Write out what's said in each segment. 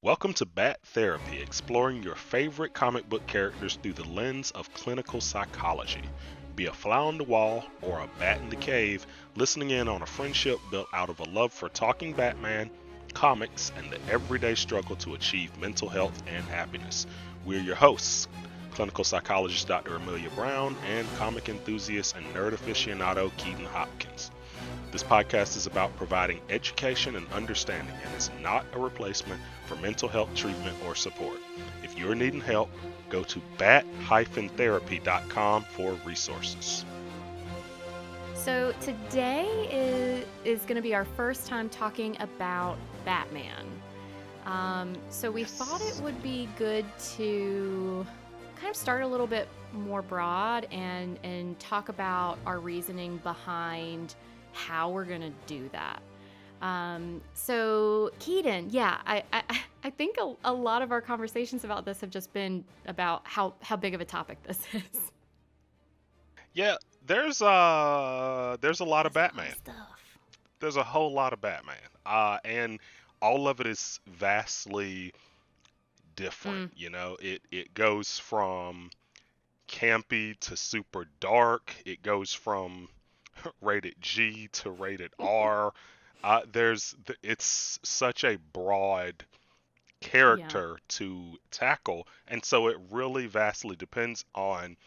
Welcome to Bat Therapy, exploring your favorite comic book characters through the lens of clinical psychology. Be a fly on the wall or a bat in the cave, listening in on a friendship built out of a love for talking Batman, comics, and the everyday struggle to achieve mental health and happiness. We're your hosts, clinical psychologist Dr. Amelia Brown and comic enthusiast and nerd aficionado Keaton Hopkins. This podcast is about providing education and understanding and is not a replacement for mental health treatment or support. If you're needing help, go to bat-therapy.com for resources. So today is going to be our first time talking about Batman. So we thought it would be good to kind of start a little bit more broad and talk about our reasoning behind how we're going to do that. So Keaton, I think a lot of our conversations about this have just been about how big of a topic this is. Yeah, there's a lot of Batman. Stuff. There's a whole lot of Batman. And all of it is vastly different. You know, it goes from campy to super dark. It goes from rated G to rated R. It's such a broad character to tackle, and so it really vastly depends on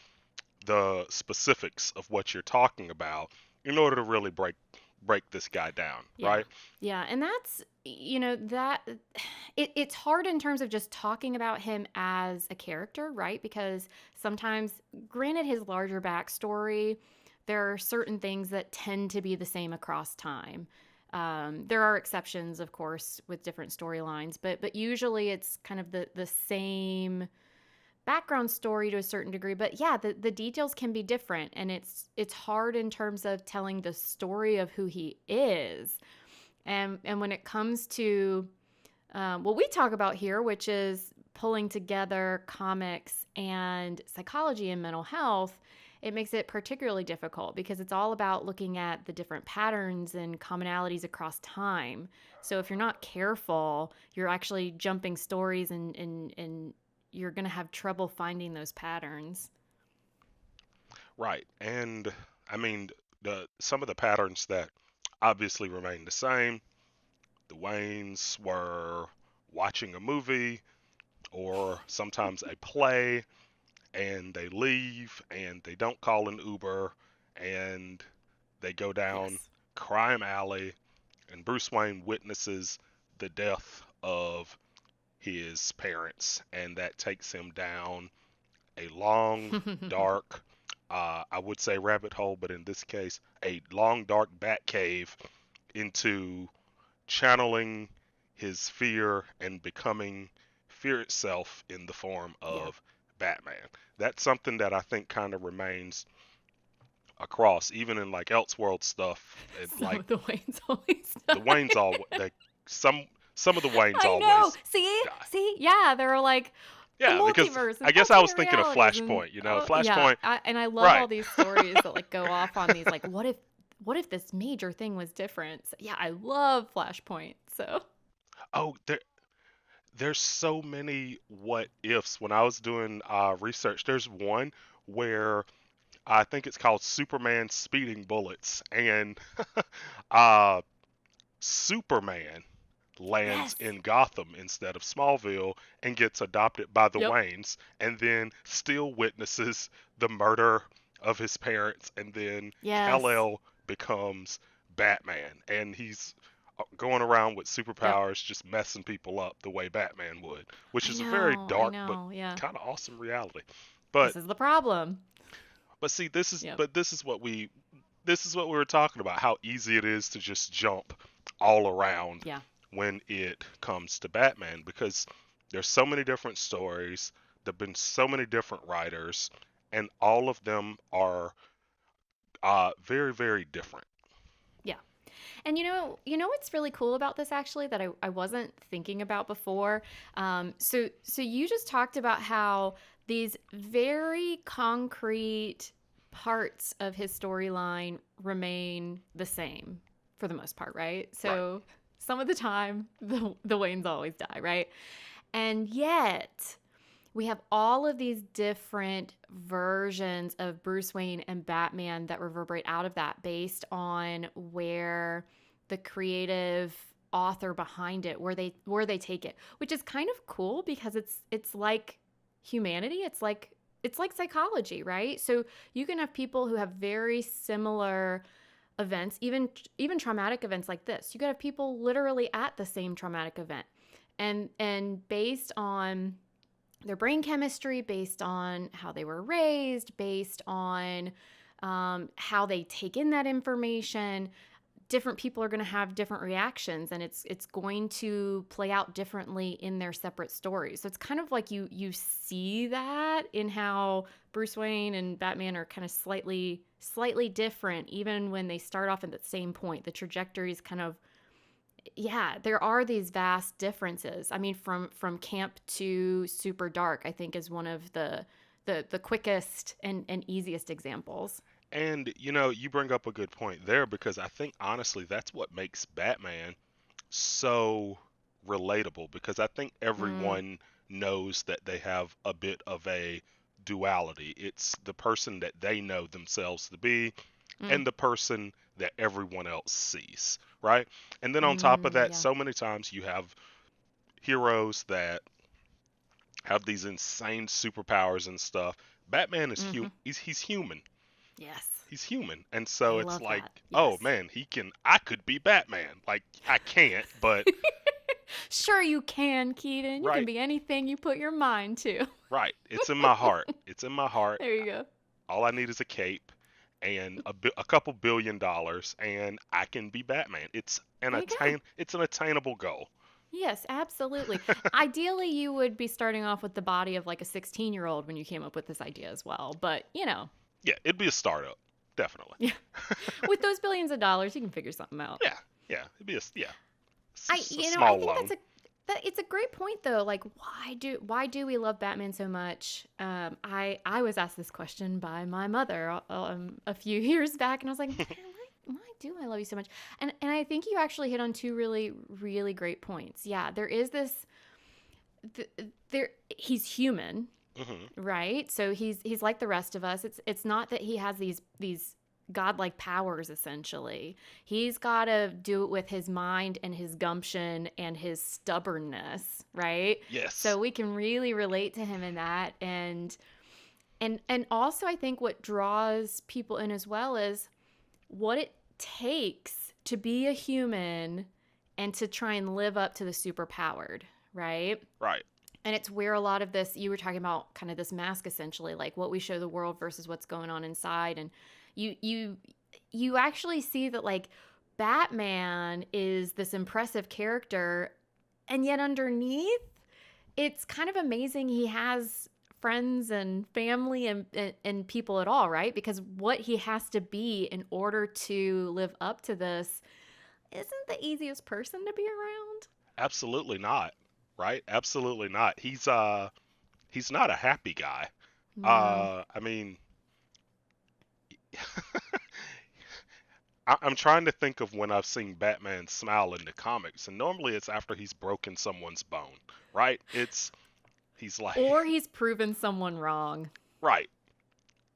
the specifics of what you're talking about in order to really break this guy down, right? Yeah, and that's, it's hard in terms of just talking about him as a character, right? Because sometimes, granted his larger backstory, there are certain things that tend to be the same across time. There are exceptions, of course, with different storylines, but usually it's kind of the same background story to a certain degree. But yeah, the details can be different, and it's hard in terms of telling the story of who he is. And when it comes to what we talk about here, which is pulling together comics and psychology and mental health, it makes it particularly difficult because it's all about looking at the different patterns and commonalities across time. So if you're not careful, you're actually jumping stories and you're going to have trouble finding those patterns. Right. And I mean, some of the patterns that obviously remain the same. The Waynes were watching a movie or sometimes a play, and they leave and they don't call an Uber and they go down crime alley, and Bruce Wayne witnesses the death of his parents, and that takes him down a long, dark, I would say rabbit hole, but in this case, a long, dark bat cave into channeling his fear and becoming fear itself in the form of Batman. That's something that I think kind of remains across, even in like Elseworld stuff. Like the Waynes always die. The Waynes some of the Waynes I always know. die. See, yeah, they were like, yeah, because I guess I was thinking of Flashpoint. Flashpoint. Yeah, and I love all these stories that like go off on these like, what if this major thing was different? So, yeah, I love Flashpoint. So. Oh, there's so many what ifs. When I was doing research, there's one where I think it's called Superman Speeding Bullets, and Superman lands in Gotham instead of Smallville and gets adopted by the Waynes, and then still witnesses the murder of his parents, and then Kal-El becomes Batman, and he's going around with superpowers, just messing people up the way Batman would, which is a very dark but kind of awesome reality. But this is the problem. But see, this is what we were talking about, how easy it is to just jump all around when it comes to Batman, because there's so many different stories, there've been so many different writers, and all of them are very, very different. Yeah. And you know what's really cool about this actually that I wasn't thinking about before? So you just talked about how these very concrete parts of his storyline remain the same for the most part, right? So some of the time, the Waynes always die, right? And yet, we have all of these different versions of Bruce Wayne and Batman that reverberate out of that based on where the creative author behind it, where they take it, which is kind of cool because it's like humanity. It's like psychology, right? So you can have people who have very similar events, even traumatic events like this. You could have people literally at the same traumatic event, and based on their brain chemistry, based on how they were raised, based on how they take in that information, different people are going to have different reactions, and it's going to play out differently in their separate stories. So it's kind of like you see that in how Bruce Wayne and Batman are kind of slightly different, even when they start off at the same point. The trajectory is kind of, yeah, there are these vast differences. I mean, from camp to super dark, I think is one of the quickest and easiest examples. And you bring up a good point there because I think honestly that's what makes Batman so relatable because I think Mm, everyone knows that they have a bit of a duality. It's the person that they know themselves to be mm, and the person that everyone else sees, right? And then on top of that, yeah. so many times you have heroes that have these insane superpowers and stuff. Batman is Mm-hmm. he's human. Yes. He's human. And I so it's love like, that. oh Yes. man, I could be Batman. Like I can't, but Sure, you can, Keaton. You can right, be anything you put your mind to. right. It's in my heart. It's in my heart. There you go. All I need is a cape and a couple $1 billion and I can be Batman. There you go. It's an attainable goal. Yes, absolutely. Ideally, you would be starting off with the body of like a 16-year-old when you came up with this idea as well. But, Yeah, it'd be a startup. Definitely. yeah, with those billions of dollars, you can figure something out. Yeah. Yeah, it'd be I a you know, I small think loan. it's a great point though. Like why do we love Batman so much? I was asked this question by my mother a few years back, and I was like, why do I love you so much? And I think you actually hit on two really really great points. Yeah, there is this there he's human, Hmm. right? So he's like the rest of us. It's not that he has these godlike powers essentially. He's got to do it with his mind and his gumption and his stubbornness, right? Yes. So we can really relate to him in that, and also I think what draws people in as well is what it takes to be a human and to try and live up to the superpowered, right? Right. And it's where a lot of this, you were talking about kind of this mask essentially, like what we show the world versus what's going on inside. And you actually see that like Batman is this impressive character, and yet underneath it's kind of amazing he has friends and family and people at all, right? Because what he has to be in order to live up to this isn't the easiest person to be around. Absolutely not. Right? Absolutely not. He's not a happy guy. No. I mean, I'm trying to think of when I've seen Batman smile in the comics, and normally it's after he's broken someone's bone, right? He's like, Or he's proven someone wrong. right,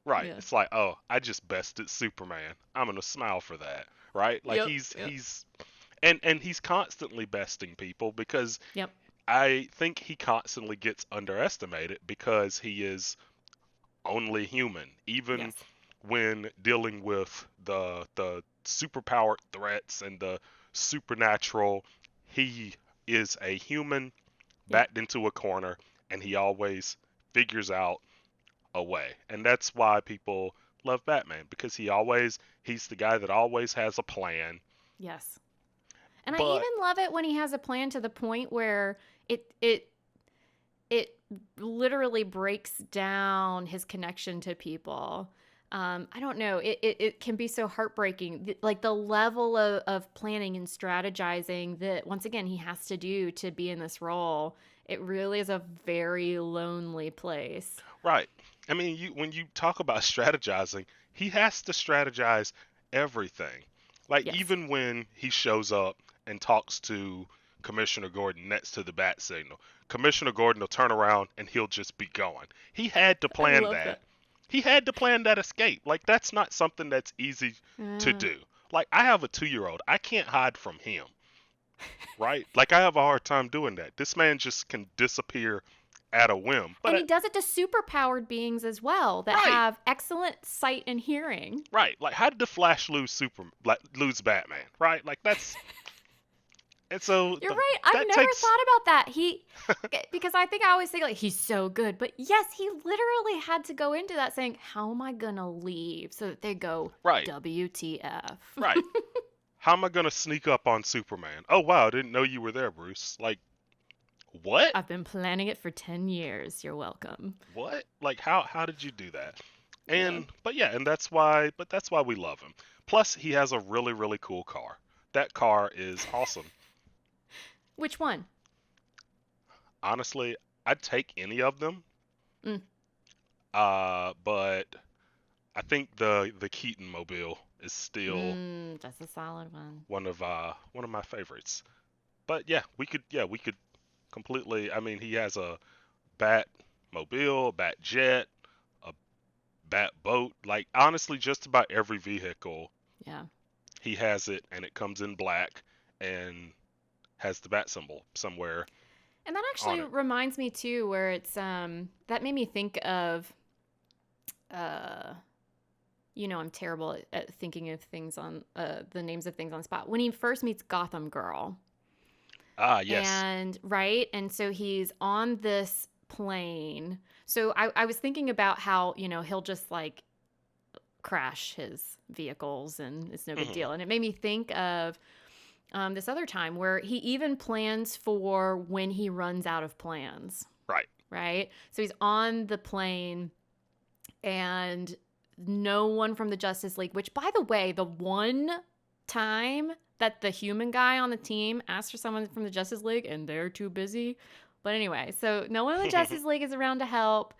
right. Yeah. It's like, oh, I just bested Superman. I'm gonna smile for that, right? Like Yep. he's Yep. he's and he's constantly besting people because Yep. I think he constantly gets underestimated because he is only human, even Yes. when dealing with the superpowered threats and the supernatural. He is a human Yep. backed into a corner, and he always figures out a way. And that's why people love Batman because he's the guy that always has a plan. Yes. And I But even love it when he has a plan to the point where it literally breaks down his connection to people. I don't know. It can be so heartbreaking. Like the level of planning and strategizing that, once again, he has to do to be in this role. It really is a very lonely place. right, I mean, you when you talk about strategizing, he has to strategize everything. Like Yes. even when he shows up and talks to Commissioner Gordon next to the bat signal. Commissioner Gordon will turn around and he'll just be gone. He had to I plan love that. that. He had to plan that escape. Like, that's not something that's easy to Uh, do. Like, I have a 2-year-old. I can't hide from him, right? Like, I have a hard time doing that. This man just can disappear at a whim. and he does it to superpowered beings as well that Right, have excellent sight and hearing. right. Like, how did the Flash lose Batman? Right? Like, that's and so You're right. I've that never takes thought about that. Because I think I always think like he's so good, but yes, he literally had to go into that saying, "How am I gonna leave?" So that they go, right, "WTF?" right. How am I gonna sneak up on Superman? Oh wow, I didn't know you were there, Bruce. Like, what? I've been planning it for 10 years. You're welcome. What? Like, how did you do that? Yeah. And but yeah, and that's why we love him. Plus, he has a really really cool car. That car is awesome. Which one? Honestly, I'd take any of them. Mm, But I think the Keaton Mobile is still that's a solid one. one of my favorites. But yeah, we could completely. I mean, he has a Bat Mobile, Bat Jet, a Bat Boat. Like, honestly, just about every vehicle Yeah. he has it, and it comes in black and has the bat symbol somewhere And that on actually it. reminds me too, where it's that made me think of uh I'm terrible at thinking of things on the names of things on the spot. When he first meets Gotham Girl, Ah, yes. and right, and so he's on this plane. So I was thinking about how he'll just like crash his vehicles and it's no big Hmm. deal. And it made me think of this other time where he even plans for when he runs out of plans, Right. right? So he's on the plane and no one from the Justice League, which, by the way, the one time that the human guy on the team asks for someone from the Justice League and they're too busy. But anyway, so no one in the Justice League is around to help.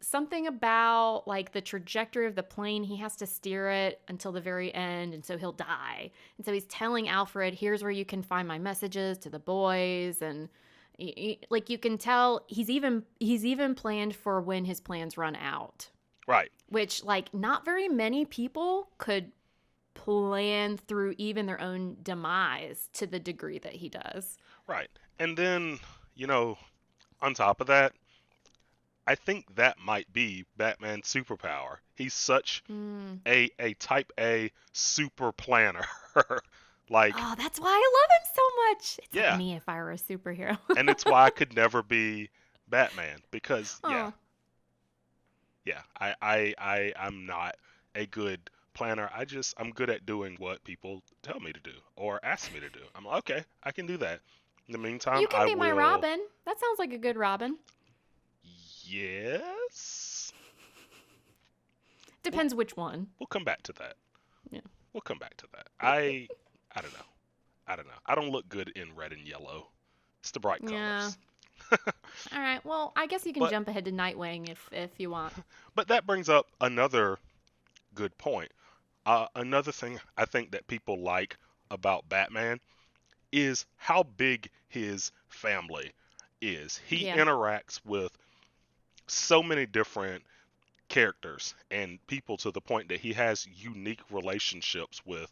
Something about like the trajectory of the plane, he has to steer it until the very end, and so he'll die. And so he's telling Alfred, "Here's where you can find my messages to the boys," and like you can tell, he's even planned for when his plans run out, Right. which like not very many people could plan through even their own demise to the degree that he does. Right. And then, you know, on top of that, I think that might be Batman's superpower. He's such Mm. a type A super planner. Like, Oh, that's why I love him so much. It's like yeah. me if I were a superhero. And it's why I could never be Batman because Oh, I'm not a good planner. I'm good at doing what people tell me to do or ask me to do. I'm like, okay, I can do that. In the meantime, you can I be my will. Robin. That sounds like a good Robin. Yes. We'll, Depends which one. we'll come back to that. Yeah. We'll come back to that. I don't know. I don't know. I don't look good in red and yellow. It's the bright Yeah. colors. All right. Well, I guess you can but jump ahead to Nightwing if you want. but that brings up another good point. Another thing I think that people like about Batman is how big his family is. He Yeah. interacts with so many different characters and people to the point that he has unique relationships with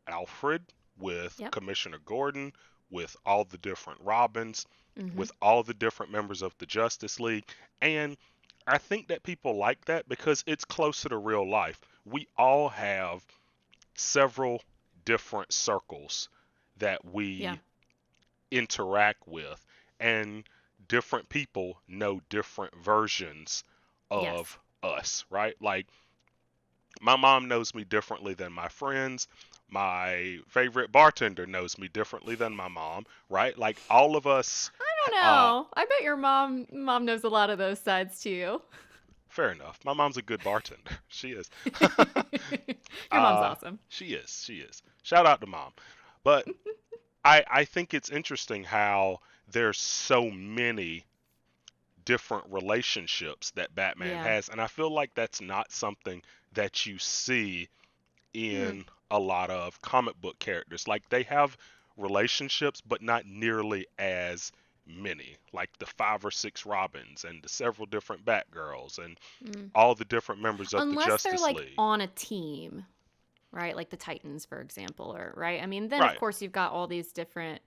Alfred, with Yep. Commissioner Gordon, with all the different Robins, Mhm. with all the different members of the Justice League. And I think that people like that because it's closer to real life. We all have several different circles that Yeah. we interact with, and different people know different versions Yes. of us, right? Like, my mom knows me differently than my friends. My favorite bartender knows me differently than my mom, right? Like, all of us, I don't uh, know. I bet your mom knows a lot of those sides to you. fair enough. My mom's a good bartender. She is. Your mom's uh, awesome. she is. She is. Shout out to mom. But I think it's interesting how there's so many different relationships that Batman Yeah. has, and I feel like that's not something that you see Hmm. in a lot of comic book characters. Like they have relationships, but not nearly as many. Like the 5 or 6 Robins and the several different Batgirls and Mm. all the different members of the Unless they're Justice like League. on a team, right? Like the Titans, for example, or right. I mean, then of Right, course you've got all these different.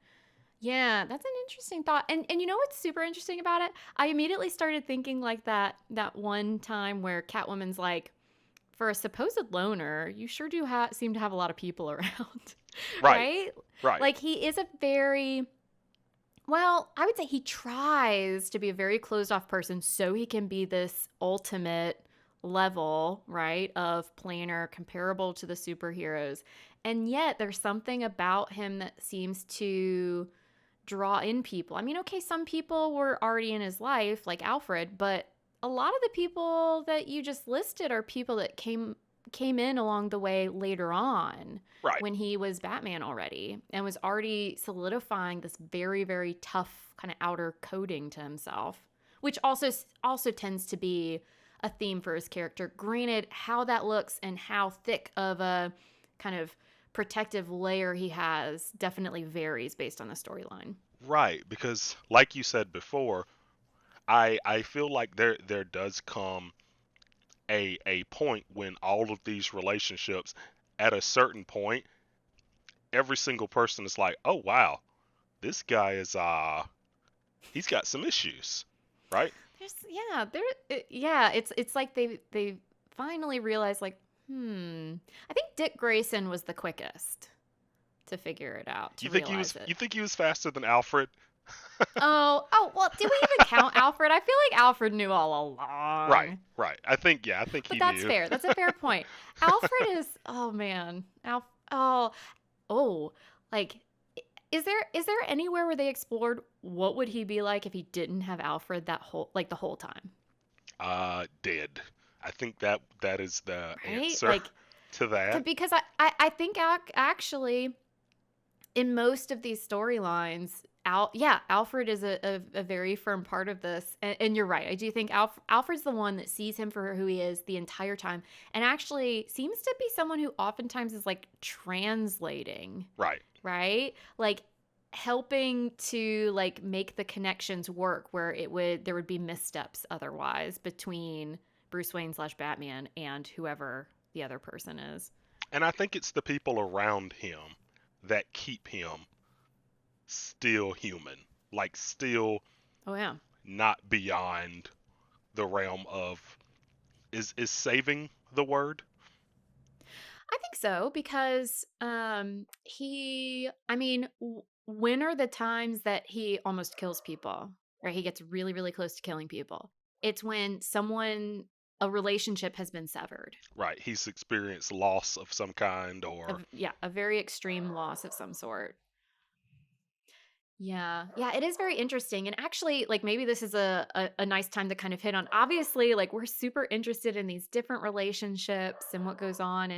Yeah, that's an interesting thought. And you know what's super interesting about it? I immediately started thinking like that one time where Catwoman's like, for a supposed loner, you sure do seem to have a lot of people around, right, right? right, Like he is a very well, I would say he tries to be a very closed off person so he can be this ultimate level, right, of planner comparable to the superheroes. And yet there's something about him that seems to draw in people. I mean, okay, some people were already in his life, like Alfred, but a lot of the people that you just listed are people that came in along the way later on right. when he was Batman already and was already solidifying this very very tough kind of outer coating to himself, which also tends to be a theme for his character. Granted, how that looks and how thick of a kind of protective layer he has definitely varies based on the storyline. Right, because like you said before, I feel like there does come a point when all of these relationships at a certain point, every single person is like, "Oh wow, this guy is he's got some issues." Right? There's yeah, yeah, it's like they finally realized like, I think Dick Grayson was the quickest to figure it out, to realize it. You think he was faster than Alfred? Oh, well, do we even count Alfred? I feel like Alfred knew all Right, along. right. I think But he that's knew. fair. That's a fair point. Alfred is oh man. Oh, oh, like is there anywhere where they explored what would he be like if he didn't have Alfred that whole like the whole time? Dead. I think that is the Right? answer Like to that. because I think actually in most of these storylines, Alfred is a very firm part of this, and you're right. I do think Alfred's the one that sees him for who he is the entire time, and actually seems to be someone who oftentimes is like translating, Right. right? Like helping to like make the connections work where there would be missteps otherwise between Bruce Wayne slash Batman and whoever the other person is. And I think it's the people around him that keep him still human, like still Oh yeah. not beyond the realm of is saving the word? I think so because I mean, when are the times that he almost kills people? Right? He gets really really close to killing people. It's when a relationship has been severed. Right. He's experienced loss of some kind or Yeah, a very extreme loss of some sort. Yeah. Yeah, it is very interesting. And actually, like maybe this is a nice time to kind of hit on. Obviously, like we're super interested in these different relationships and what goes on.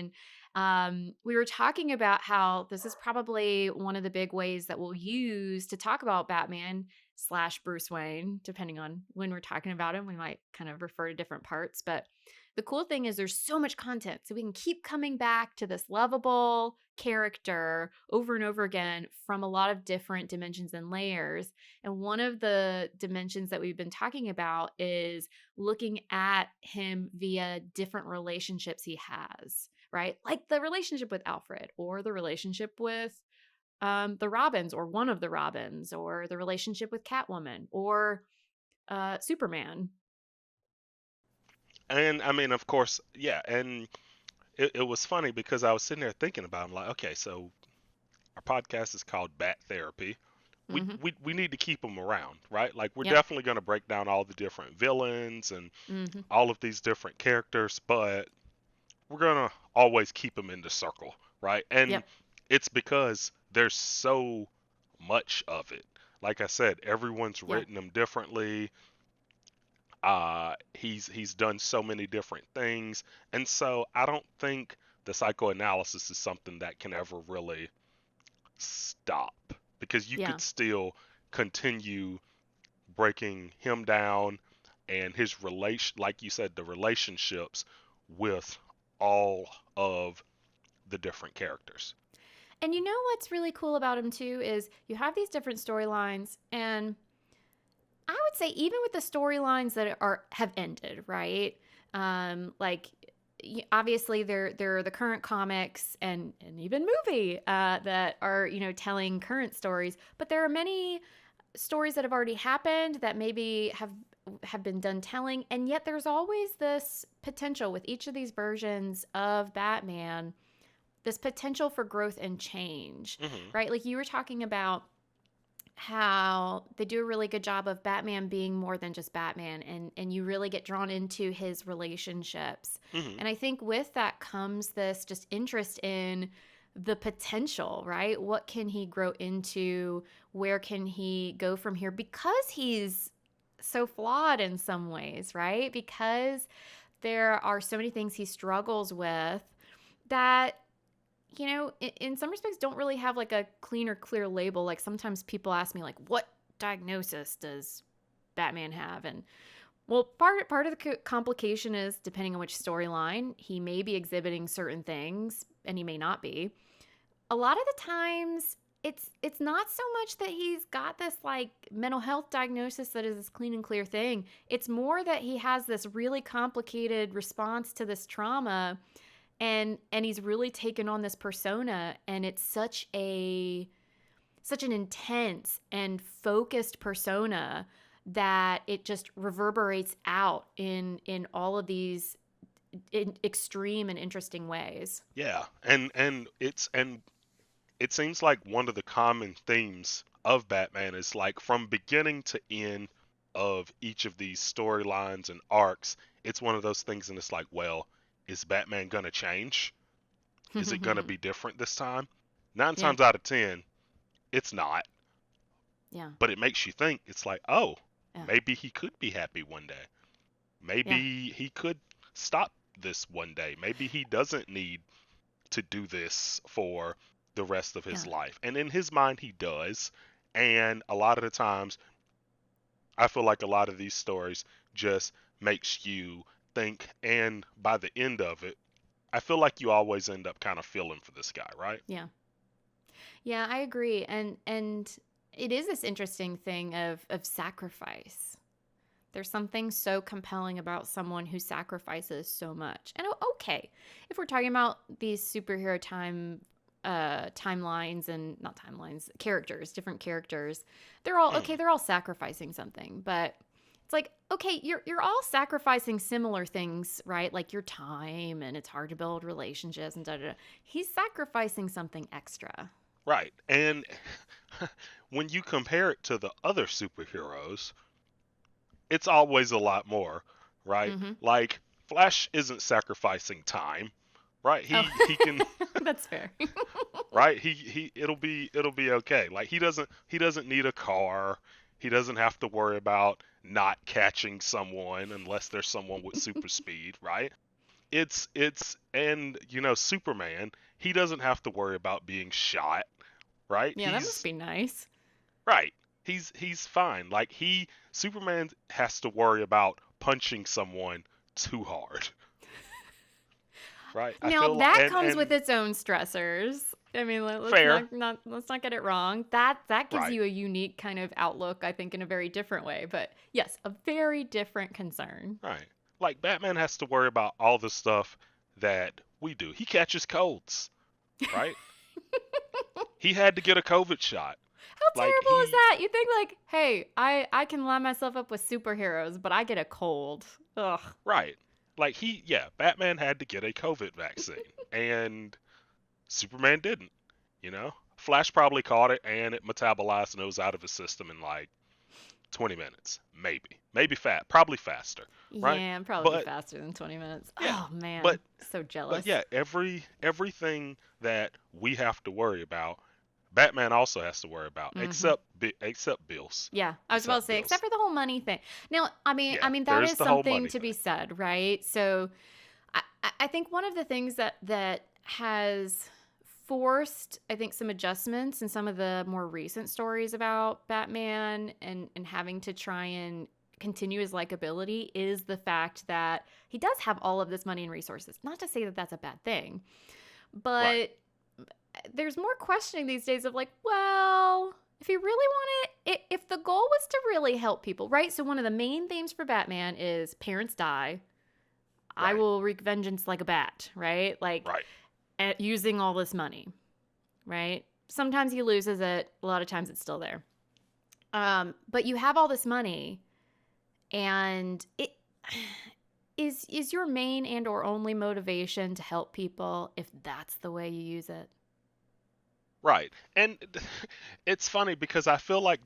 And we were talking about how this is probably one of the big ways that we'll use to talk about Batman slash Bruce Wayne, depending on when we're talking about him. We might kind of refer to different parts. But the cool thing is there's so much content. So we can keep coming back to this lovable character over and over again from a lot of different dimensions and layers. And one of the dimensions that we've been talking about is looking at him via different relationships he has, right? Like the relationship with Alfred or the relationship with the Robins or one of the Robins or the relationship with Catwoman or Superman. and I mean of course, yeah, and it was funny because I was sitting there thinking about it. I'm like, okay, so our podcast is called Bat Therapy. Mm-hmm. We need to keep them around, right? Like we're Yep. definitely going to break down all the different villains and Mm-hmm. all of these different characters, but we're going to always keep them in the circle, right? And Yep. it's because there's so much of it. Like I said, everyone's Yeah. written them differently. He's done so many different things, and so I don't think the psychoanalysis is something that can ever really stop because you Yeah. could still continue breaking him down and his relation, like you said, the relationships with all of the different characters. And you know what's really cool about him too is you have these different storylines, and I would say even with the storylines that are have ended, right? Like obviously there are the current comics and even movie that are telling current stories, but there are many stories that have already happened that maybe have been done telling, and yet there's always this potential with each of these versions of Batman, this potential for growth and change, Hmm. right? Like you were talking about how they do a really good job of Batman being more than just Batman, and you really get drawn into his relationships. Hmm. And I think with that comes this just interest in the potential, right? What can he grow into? Where can he go from here? Because he's so flawed in some ways, right? Because there are so many things he struggles with that in some respects don't really have like a clean or clear label. Like sometimes people ask me like, what diagnosis does Batman have? And well, part of the complication is depending on which storyline, he may be exhibiting certain things and he may not be. A lot of the times it's not so much that he's got this like mental health diagnosis that is this clean and clear thing. It's more that he has this really complicated response to this trauma, and he's really taken on this persona, and it's such an intense and focused persona that it just reverberates out in all of these extreme and interesting ways. Yeah, and it seems like one of the common themes of Batman is like from beginning to end of each of these storylines and arcs, it's one of those things, and it's like, well, is Batman gonna change? Is it gonna be different this time? Nine Yeah. times out of ten, it's not. Yeah. But it makes you think. It's like, oh, Yeah. maybe he could be happy one day. Yeah. Maybe he could stop this one day. Maybe he doesn't need to do this for the rest of his Yeah. life. And in his mind, he does. And a lot of the times, I feel like a lot of these stories just makes you think. And by the end of it, I feel like you always end up kind of feeling for this guy, right? Yeah. Yeah, I agree. And it is this interesting thing of sacrifice. There's something so compelling about someone who sacrifices so much. And okay, if we're talking about these superhero timelines, and not timelines, characters, different characters, they're all okay, Mm, they're all sacrificing something, but it's like, okay, you're all sacrificing similar things, right? Like your time, and it's hard to build relationships and da da da. He's sacrificing something extra. right. And when you compare it to the other superheroes, it's always a lot more, right? Mm-hmm. Like Flash isn't sacrificing time, right? Oh, He can that's fair. right? He it'll be okay. Like he doesn't need a car. He doesn't have to worry about not catching someone unless there's someone with super speed, right? It's and Superman, he doesn't have to worry about being shot, right? Yeah, that must be nice. Right. He's fine. Like Superman has to worry about punching someone too hard, right? I Now feel like, that comes with and its own stressors. I mean, fair, let's not get it wrong. That gives right? you a unique kind of outlook, I think, in a very different way. But yes, a very different concern. Right. Like Batman has to worry about all the stuff that we do. He catches colds, right? He had to get a COVID shot. How Like terrible is he that? You think like, hey, I can line myself up with superheroes, but I get a cold. Ugh. right. Like yeah, Batman had to get a COVID vaccine and Superman didn't, you know? Flash probably caught it and it metabolized and it was out of his system in like 20 minutes, maybe. Maybe probably faster, right? Yeah, probably But faster than 20 minutes. yeah, Oh man, but so but jealous. yeah, everything that we have to worry about, Batman also has to worry about, Mm-hmm. except bills, Yeah, I was about to except say, except bills. for the whole money thing. Now, I Yeah, mean there that is is the whole something money to be thing. said, right? So, I think one of the things that has forced, I think, some adjustments in some of the more recent stories about Batman and having to try and continue his likability is the fact that he does have all of this money and resources. Not to say that that's a bad thing, Right. But there's more questioning these days of like, well, if he really wanted, if the goal was to really help people, right? So one of the main themes for Batman is parents die. I Right. will wreak vengeance like a bat, right? Like Right. using all this money, right? Sometimes he loses it. A lot of times it's still there. But you have all this money, and it is your main and or only motivation to help people if that's the way you use it. Right. And it's funny because I feel like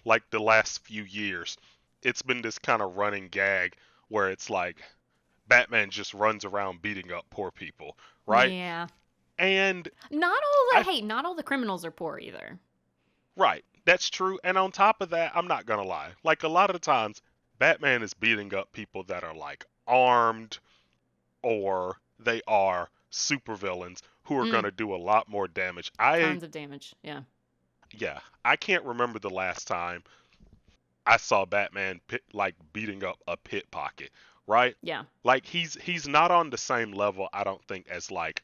like the last few years, it's been this kind of running gag where it's like Batman just runs around beating up poor people, right? Yeah. And Not all I the hey, not all the criminals are poor either. right, that's true. And on top of that, I'm not gonna lie. Like a lot of the times, Batman is beating up people that are like armed or they are supervillains who are Mm, gonna do a lot more damage. I tons of damage. Yeah. yeah, I can't remember the last time I saw Batman like beating up a pickpocket, right? Yeah. Like he's not on the same level, I don't think, as like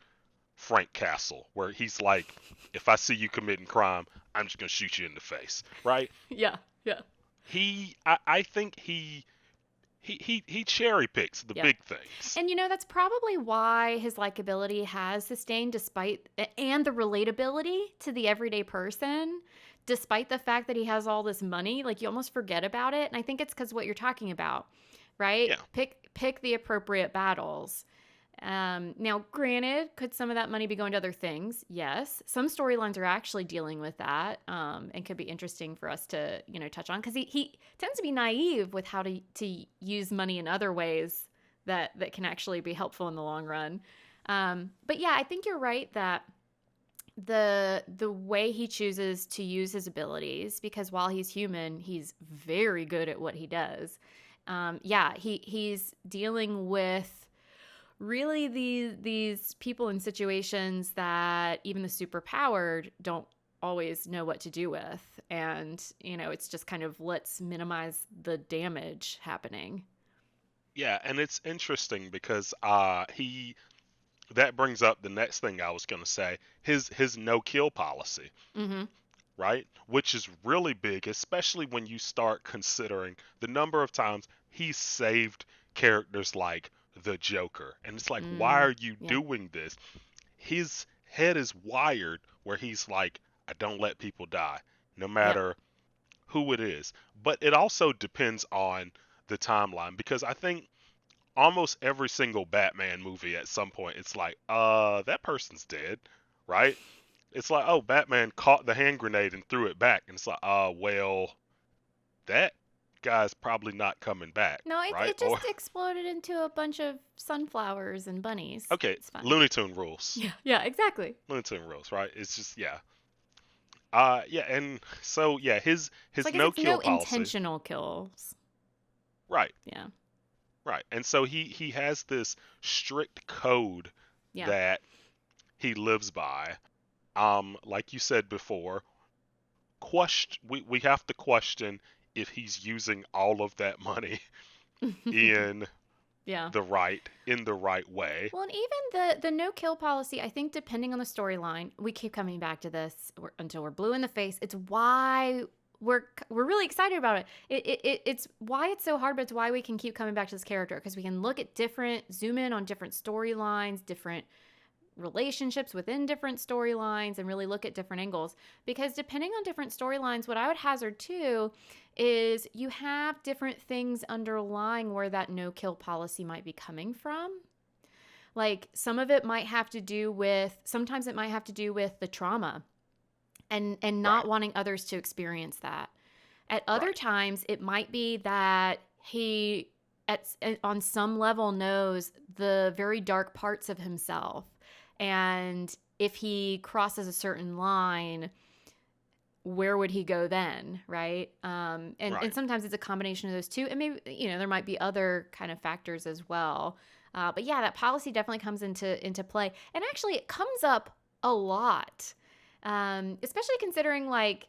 Frank Castle, where he's like, if I see you committing crime, I'm just gonna shoot you in the face, right? Yeah. Yeah. I think he cherry picks the Yeah. big things. And that's probably why his likability has sustained despite and the relatability to the everyday person, despite the fact that he has all this money, like you almost forget about it. And I think it's cuz what you're talking about, right? Yeah, Pick the appropriate battles. Now, granted, could some of that money be going to other things? Yes. Some storylines are actually dealing with that, and could be interesting for us to, touch on because he tends to be naive with how to use money in other ways that can actually be helpful in the long run. But yeah, I think you're right that the way he chooses to use his abilities, because while he's human, he's very good at what he does. Yeah, he's dealing with really these people in situations that even the super powered don't always know what to do with, and it's just kind of let's minimize the damage happening. yeah, and it's interesting because he that brings up the next thing I was gonna say, his no kill policy, Mm-hmm. right? Which is really big, especially when you start considering the number of times he's saved characters like the Joker. And it's like, why Mm, are you yeah. doing this? His head is wired where he's like, I don't let people die, no Yep. matter who it is. But it also depends on the timeline because I think almost every single Batman movie at some point it's like, that person's dead, right? It's like, oh, Batman caught the hand grenade and threw it back, and it's like, well, that guy's probably not coming back, No, it, right? it Or just exploded into a bunch of sunflowers and bunnies. okay, It's fine. Looney Tune rules, Yeah, yeah, exactly. Looney Tune rules, right? It's just yeah, yeah, and so yeah, So I his guess no it's kill no policy, intentional kills. right, Yeah, right, and so he has this strict code yeah. that he lives by. Like you said before, we have to question if he's using all of that money in Yeah. the right way. Well, and even the no kill policy, I think depending on the storyline, we keep coming back to this until we're blue in the face. It's why we're really excited about it. It's why it's so hard, but it's why we can keep coming back to this character because we can look at zoom in on different storylines, different relationships within different storylines, and really look at different angles. Because depending on different storylines, what I would hazard too is you have different things underlying where that no kill policy might be coming from. Like some of it might have to do with, sometimes it might have to do with the trauma and Right, not wanting others to experience that. At other right, times, it might be that he on some level knows the very dark parts of himself, and if he crosses a certain line, where would he go then, right? And right. sometimes it's a combination of those two, and maybe there might be other kind of factors as well. But yeah, that policy definitely comes into play, and actually, it comes up a lot, especially considering like,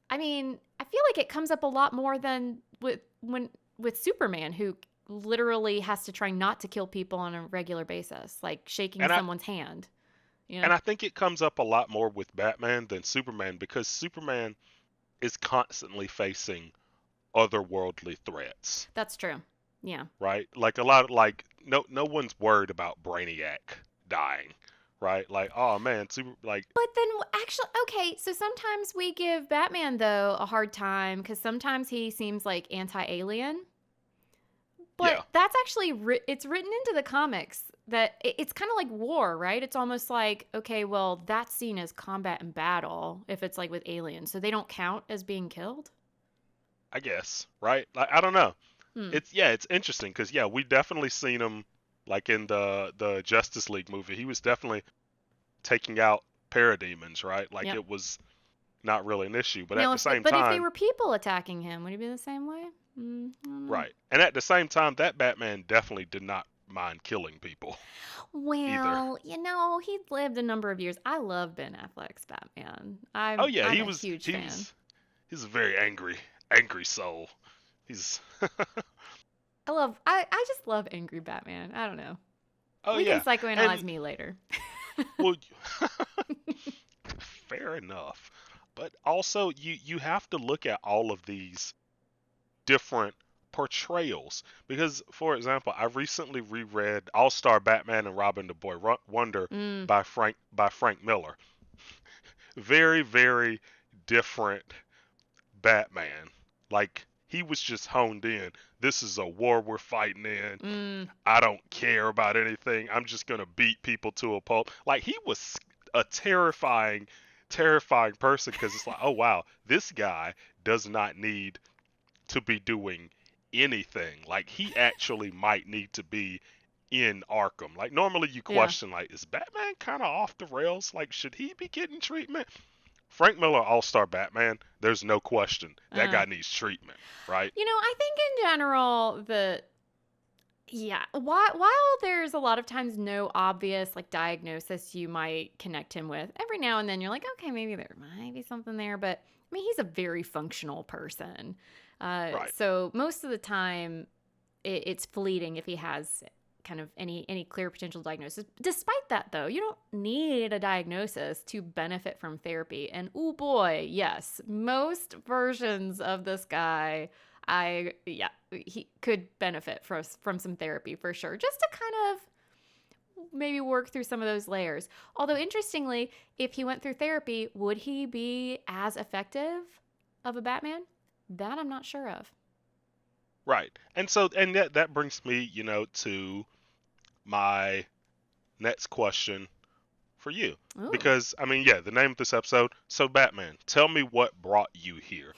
I mean, I feel like it comes up a lot more than with Superman, who literally has to try not to kill people on a regular basis, like shaking And I someone's hand. Yeah. And I think it comes up a lot more with Batman than Superman because Superman is constantly facing otherworldly threats, That's true. Yeah. right? Like a lot of like no one's worried about Brainiac dying, right? Like, oh man, super like But then actually, okay, so sometimes we give Batman though a hard time cuz sometimes he seems like anti-alien. But yeah, that's actually it's written into the comics that it's kind of like war, right? It's almost like, okay, well, that's seen as combat and battle if it's like with aliens. So they don't count as being killed? I guess, right? Like I don't know. Hmm. It's interesting because yeah, we definitely seen him like in the Justice League movie. He was definitely taking out parademons, right? Like Yep. it was not really an issue, but at Now, the same but if they time, were people attacking him, would he be the same way? I don't know. right? And at the same time, that Batman definitely did not mind killing people either. Well, he lived a number of years. I love Ben Affleck's Batman. Oh I'm yeah, I'm he a was huge he fan. was he's a very angry soul. He's I just love angry Batman. I don't know. oh We can yeah, psychoanalyze and me later. well, fair enough. But also, you have to look at all of these different portrayals because, for example, I recently reread All Star Batman and Robin the Boy Wonder Mm, by Frank Miller. Very different Batman. Like he was just honed in. This is a war we're fighting in. mm, I don't care about anything. I'm just gonna beat people to a pulp. Like he was a terrifying person because it's like, oh wow, this guy does not need to be doing anything. Like he actually might need to be in Arkham. Like normally you yeah. question like, is Batman kind of off the rails? Like should he be getting treatment? Frank Miller All Star Batman. There's no question that Uh, guy needs treatment, right? I think in general the yeah, while there's a lot of times no obvious like diagnosis you might connect him with, every now and then you're like, okay, maybe there might be something there, but I mean, he's a very functional person. Right. So most of the time it's fleeting if he has kind of any clear potential diagnosis. Despite that though, you don't need a diagnosis to benefit from therapy. And oh boy, yes, most versions of this guy he could benefit from some therapy for sure. Just to kind of maybe work through some of those layers. Although interestingly, if he went through therapy, would he be as effective of a Batman? That I'm not sure of. Right. And that brings me, to my next question for you. Ooh. Because I mean, yeah, the name of this episode, so Batman, tell me what brought you here.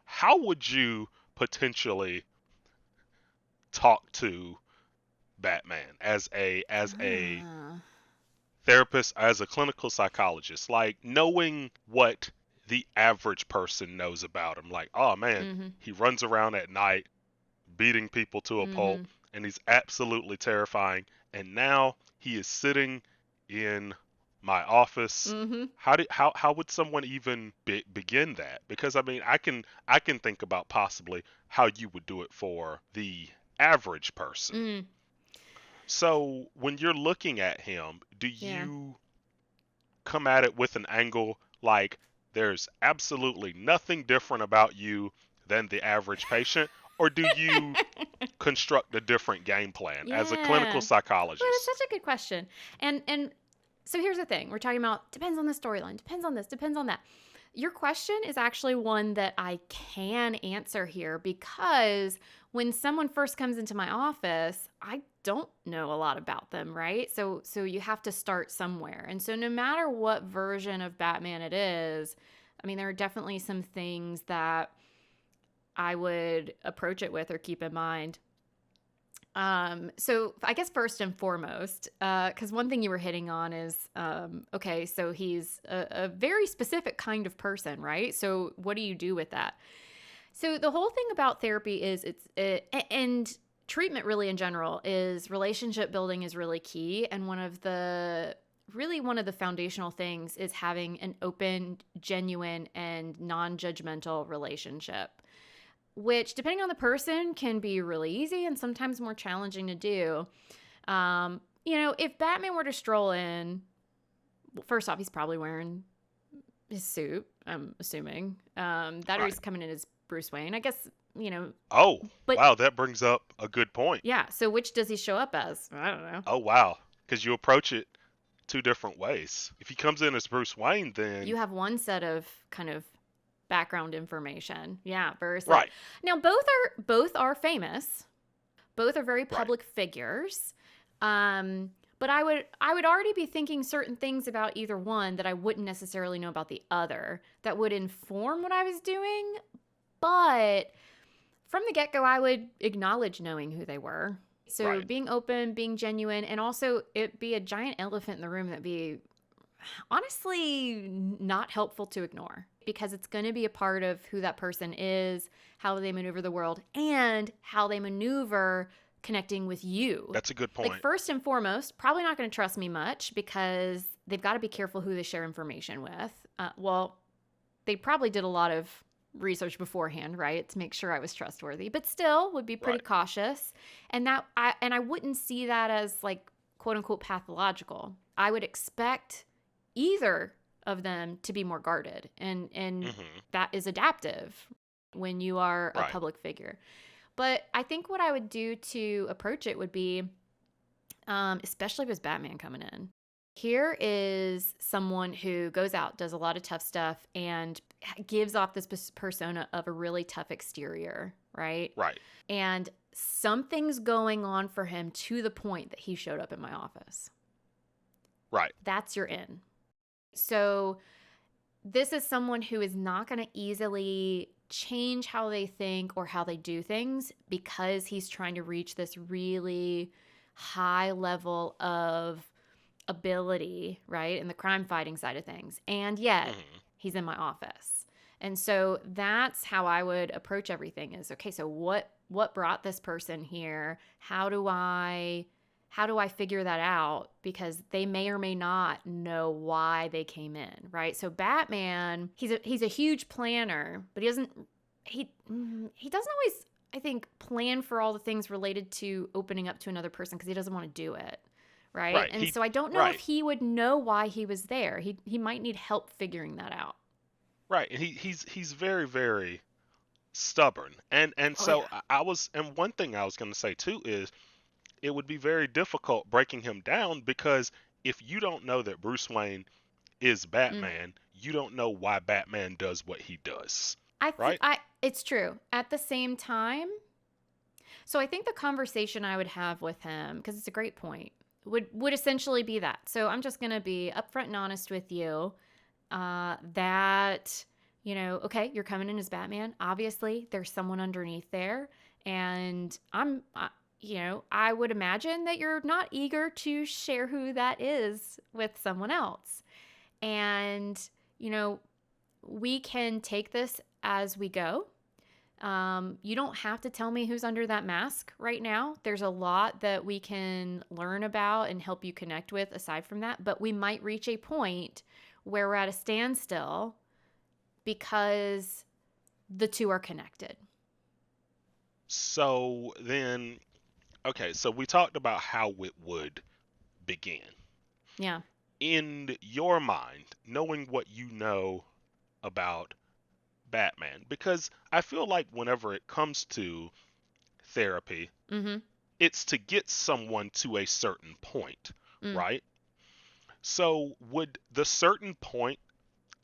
How would you potentially talk to Batman as a Ah. therapist, as a clinical psychologist, like knowing what the average person knows about him? Like, oh man, Mhm. he runs around at night beating people to a pulp, Mhm. and he's absolutely terrifying. And now he is sitting in my office. Mhm. How would someone even begin that? Because I mean, I can think about possibly how you would do it for the average person. Mm. So when you're looking at him, do Yeah. you come at it with an angle like there's absolutely nothing different about you than the average patient, or do you construct a different game plan as a clinical Yeah. Well, that's psychologist? such a good question. And so here's the thing. We're talking about depends on the storyline, depends on this, depends on that. Your question is actually one that I can answer here because when someone first comes into my office, I don't know a lot about them, right? So you have to start somewhere. And so no matter what version of Batman it is, I mean there are definitely some things that I would approach it with or keep in mind. So I guess first and foremost, because one thing you were hitting on is, okay, so he's a very specific kind of person, right? So what do you do with that? So the whole thing about therapy is and treatment really in general is relationship building is really key. And one of the foundational things is having an open, genuine, and non-judgmental relationship, which depending on the person can be really easy and sometimes more challenging to do. If Batman were to stroll in Well, first off, he's probably wearing his suit, I'm assuming. That or Right. he's coming in as Bruce Wayne. I guess, you know, Oh, but wow, that brings up a good point. yeah, so which does he show up as? I don't know. Oh, wow. Because you approach it two different ways. If he comes in as Bruce Wayne, You then have one set of kind of background information. Yeah, versus right, now both are famous. Both are very right, public figures. But I would already be thinking certain things about either one that I wouldn't necessarily know about the other that would inform what I was doing. But from the get go, I would acknowledge knowing who they were. So right. being open, being genuine, and also it be a giant elephant in the room that be honestly not helpful to ignore because it's going to be a part of who that person is, how they maneuver the world, and how they maneuver connecting with you. That's a good Like, point. first and foremost, probably not going to trust me much because they've got to be careful who they share information with. Well, they probably did a lot of research beforehand, right, to make sure I was trustworthy, but still would be pretty Right. cautious. And I wouldn't see that as like quote unquote pathological. I would expect either of them to be more guarded, and Hmm. that is adaptive when you are a Right. public figure. But I think what I would do to approach it would be, especially with Batman coming in. Here is someone who goes out, does a lot of tough stuff, and gives off this persona of a really tough exterior, right? Right. And something's going on for him to the point that he showed up in my office. Right. That's your in. So this is someone who is not going to easily change how they think or how they do things because he's trying to reach this really high level of ability, right? In the crime fighting side of things. And yet Hmm. he's in my office. And so that's how I would approach everything is okay, so what brought this person here? How do I figure that out? Because they may or may not know why they came in, right? So Batman, he's a huge planner, but he doesn't always, I think, plan for all the things related to opening up to another person because he doesn't want to do it, right? Right. And so I don't know if Right. he would know why he was there. He might need help figuring that out. Right. And he's very, very stubborn. And Oh yeah. so I was, and one thing I was going to say too is it would be very difficult breaking him down because if you don't know that Bruce Wayne is Mm. Batman, you don't know why Batman does what he does. Right? I it's true. At the same time, so I think the conversation I would have with him, because it's a great point, would essentially be that. So I'm just gonna be upfront and honest with you. That okay, you're coming in as Batman. Obviously, there's someone underneath there, and I would imagine that you're not eager to share who that is with someone else. And you know, we can take this as we go. You don't have to tell me who's under that mask right now. There's a lot that we can learn about and help you connect with aside from that, but we might reach a point where we're at a standstill because the two are connected. So then, okay, so we talked about how it would begin. Yeah. In your mind, knowing what you know about Batman, because I feel like whenever it comes to therapy, Mm-hmm. it's to get someone to a certain point, Mm. right? So would the certain point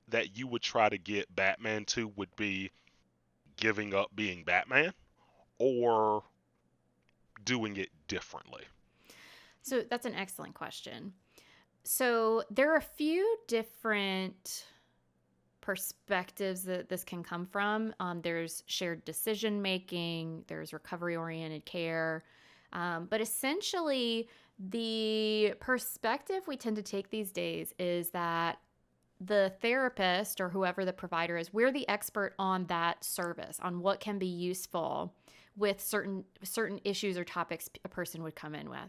that you would try to get Batman to would be giving up being Batman or doing it differently? So that's an excellent question. So there are a few different perspectives that this can come from. There's shared decision making, there's recovery oriented care. But essentially, the perspective we tend to take these days is that the therapist or whoever the provider is, we're the expert on that service, on what can be useful with certain issues or topics a person would come in with.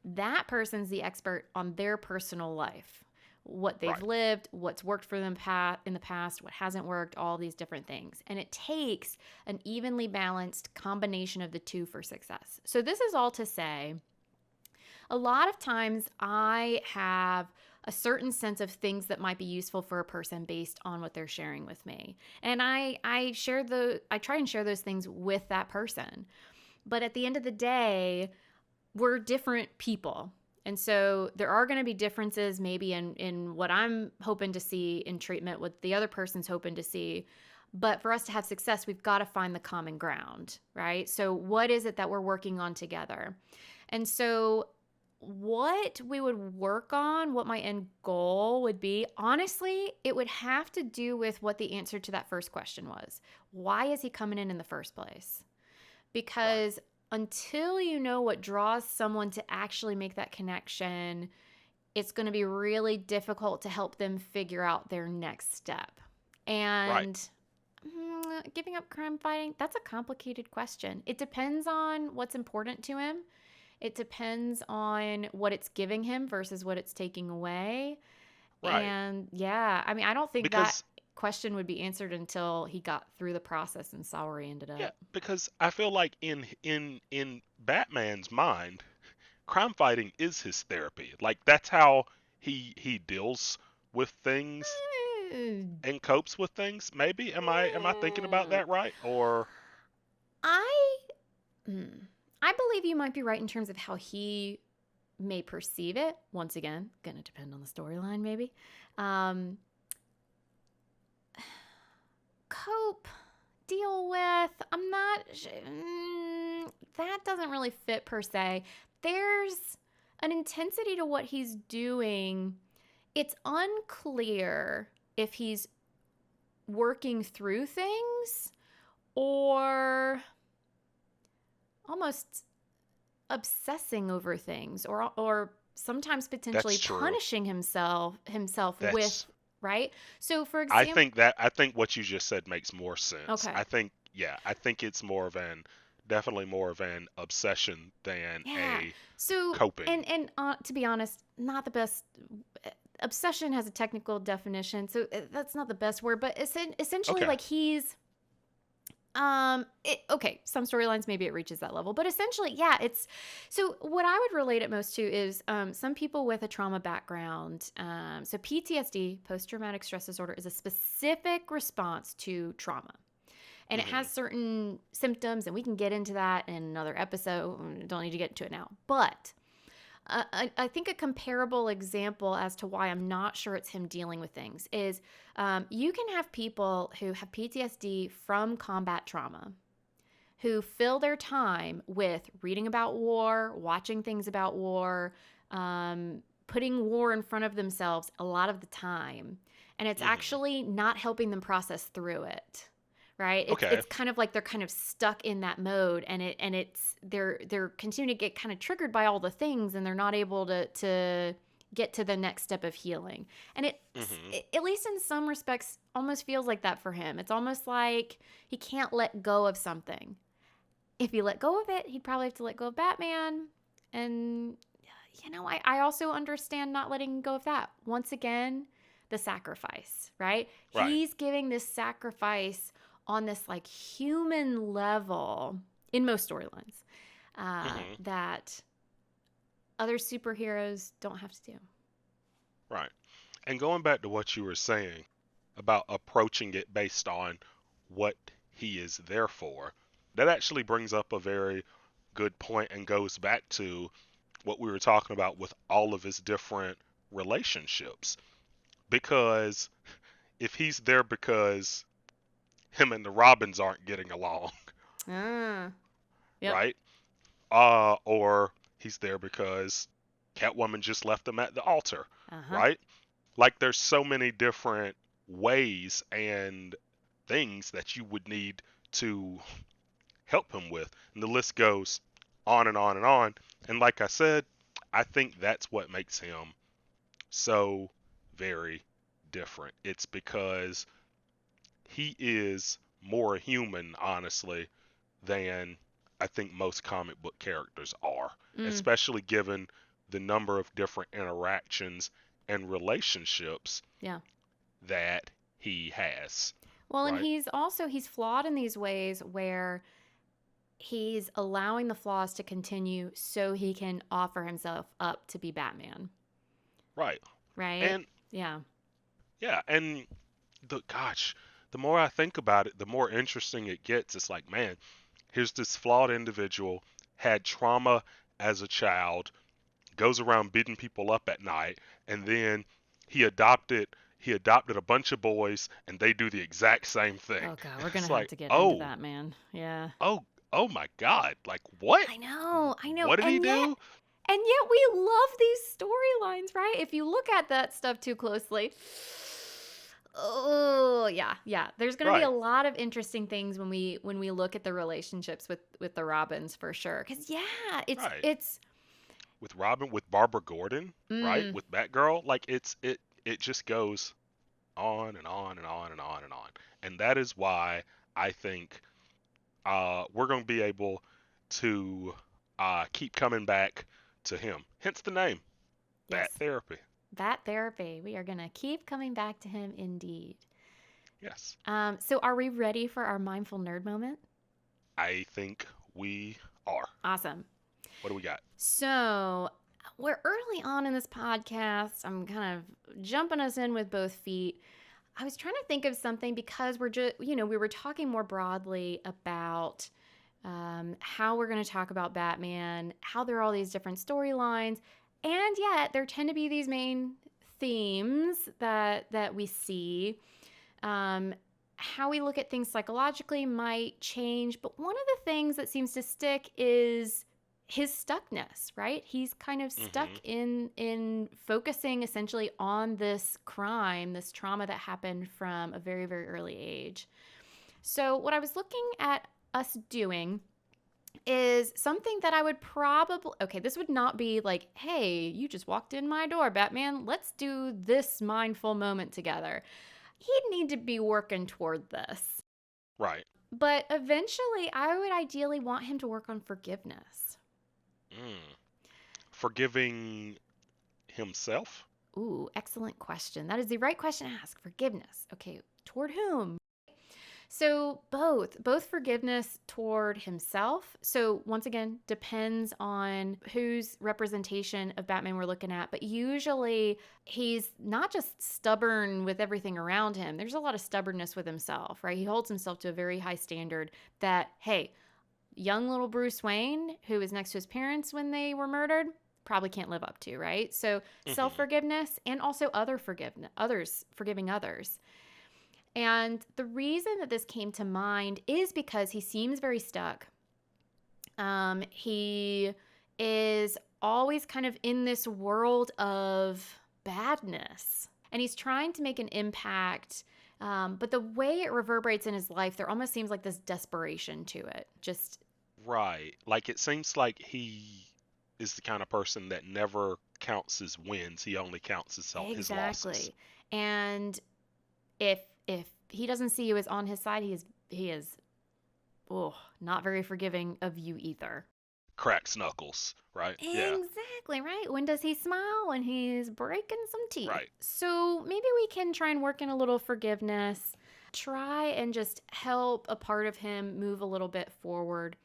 That person's the expert on their personal life, what they've Right. lived, what's worked for them in the past, what hasn't worked, all these different things. And it takes an evenly balanced combination of the two for success. So this is all to say, a lot of times I have a certain sense of things that might be useful for a person based on what they're sharing with me. And I try and share those things with that person. But at the end of the day, we're different people. And so there are going to be differences maybe in what I'm hoping to see in treatment, what the other person's hoping to see. But for us to have success, we've got to find the common ground, right? So what is it that we're working on together? And so what we would work on, what my end goal would be, honestly, it would have to do with what the answer to that first question was. Why is he coming in the first place? Right. Because until you know what draws someone to actually make that connection, it's going to be really difficult to help them figure out their next step. Right. And giving up crime fighting, that's a complicated question. It depends on what's important to him. It depends on what it's giving him versus what it's taking away. Right. And yeah, I mean, I don't think that Because question would be answered until he got through the process and saw where he ended yeah, up. because I feel like in Batman's mind, crime fighting is his therapy. Like that's how he deals with things Eh, and copes with things. Maybe am I thinking about eh, that right? Or I mm, I believe you might be right in terms of how he may perceive it. Once again, gonna depend on the storyline, maybe. Um, cope, deal with. That doesn't really fit per se. There's an intensity to what he's doing. It's unclear if he's working through things or almost obsessing over things or sometimes potentially that's true. punishing himself with, That's right? So for example, I think what you just said makes more sense. okay. I think yeah, I think it's more of an definitely more of an obsession than Yeah. a So coping. and to be honest, not the best. Obsession has a technical definition, so that's not the best word, but essentially Okay. like he's okay, some storylines maybe it reaches that level, but essentially yeah, it's so what I would relate it most to is some people with a trauma background, so PTSD, post-traumatic stress disorder, is a specific response to trauma, and it has Mhm. certain symptoms, and we can get into that in another episode. Don't need to get into it now, but I think a comparable example as to why I'm not sure it's him dealing with things is you can have people who have PTSD from combat trauma who fill their time with reading about war, watching things about war, putting war in front of themselves a lot of the time. And it's Mhm. actually not helping them process through it. Right? Okay. It's kind of like they're kind of stuck in that mode, and it's they're continuing to get kind of triggered by all the things, and they're not able to get to the next step of healing. And Mhm. at least in some respects almost feels like that for him. It's almost like he can't let go of something. If he let go of it, he'd probably have to let go of Batman. And, I also understand not letting go of that. Once again, the sacrifice, right? Right. He's giving this sacrifice on this like human level in most storylines Mhm. that other superheroes don't have to do. Right. And going back to what you were saying about approaching it based on what he is there for, that actually brings up a very good point and goes back to what we were talking about with all of his different relationships. Because if he's there because him and the Robins aren't getting along, Ah, yep. right? Or he's there because Catwoman just left him at the altar, Uh huh. right? Like there's so many different ways and things that you would need to help him with. And the list goes on and on and on. And like I said, I think that's what makes him so very different. It's because he is more human, honestly, than I think most comic book characters are, Mm, especially given the number of different interactions and relationships yeah. that he has, Well, and right? he's flawed in these ways where he's allowing the flaws to continue so he can offer himself up to be Batman. Right. right? And Yeah. yeah, and the more I think about it, the more interesting it gets. It's like, man, here's this flawed individual, had trauma as a child, goes around beating people up at night, and then he adopted he adopted a bunch of boys and they do the exact same thing. Oh god, we're gonna It's have like, to get into oh, that, man. Yeah. oh, oh my God. Like what? I know, I know. What did he do? And yet we love these storylines, right? If you look at that stuff too closely. Oh, yeah, yeah. There's going to be a Right, lot of interesting things when we look at the relationships with the Robins for sure. Cuz yeah, right. it's With Robin, with Barbara Gordon, right? mm, With Batgirl, like it just goes on and on and on and on and on. And that is why I think we're going to be able to keep coming back to him. Hence the name, Bat yes, Therapy. that therapy. We are going to keep coming back to him indeed. Yes, So are we ready for our mindful nerd moment? I think we are. Awesome. What do we got? So, we're early on in this podcast. I'm kind of jumping us in with both feet. I was trying to think of something because we're just, we were talking more broadly about how we're going to talk about Batman, how there are all these different storylines, and yet there tend to be these main themes that we see. Um, how we look at things psychologically might change, but one of the things that seems to stick is his stuckness, right? He's kind of stuck Mm-hmm. in focusing essentially on this crime, this trauma that happened from a very, very early age. So, what I was looking at us doing is something that I would probably, okay, this would not be like, hey, you just walked in my door, Batman. Let's do this mindful moment together. He'd need to be working toward this. Right. But eventually, I would ideally want him to work on forgiveness. Mm. Forgiving himself. Ooh, excellent question. That is the right question to ask. Forgiveness. Okay, toward whom? So both forgiveness toward himself. So once again, depends on whose representation of Batman we're looking at, but usually he's not just stubborn with everything around him. There's a lot of stubbornness with himself, right? He holds himself to a very high standard that, hey, young little Bruce Wayne, who was next to his parents when they were murdered, probably can't live up to, right? So Mm-hmm. self-forgiveness and also others forgiving others. And the reason that this came to mind is because he seems very stuck. He is always kind of in this world of badness, and he's trying to make an impact. But the way it reverberates in his life, there almost seems like this desperation to it. Just Right. Like it seems like he is the kind of person that never counts his wins. He only counts his losses. exactly. And if he doesn't see you as on his side, he is oh, not very forgiving of you either. Cracks knuckles. Right. Yeah. Exactly, right? When does he smile? When he's breaking some teeth. Right. So maybe we can try and work in a little forgiveness, try and just help a part of him move a little bit forward.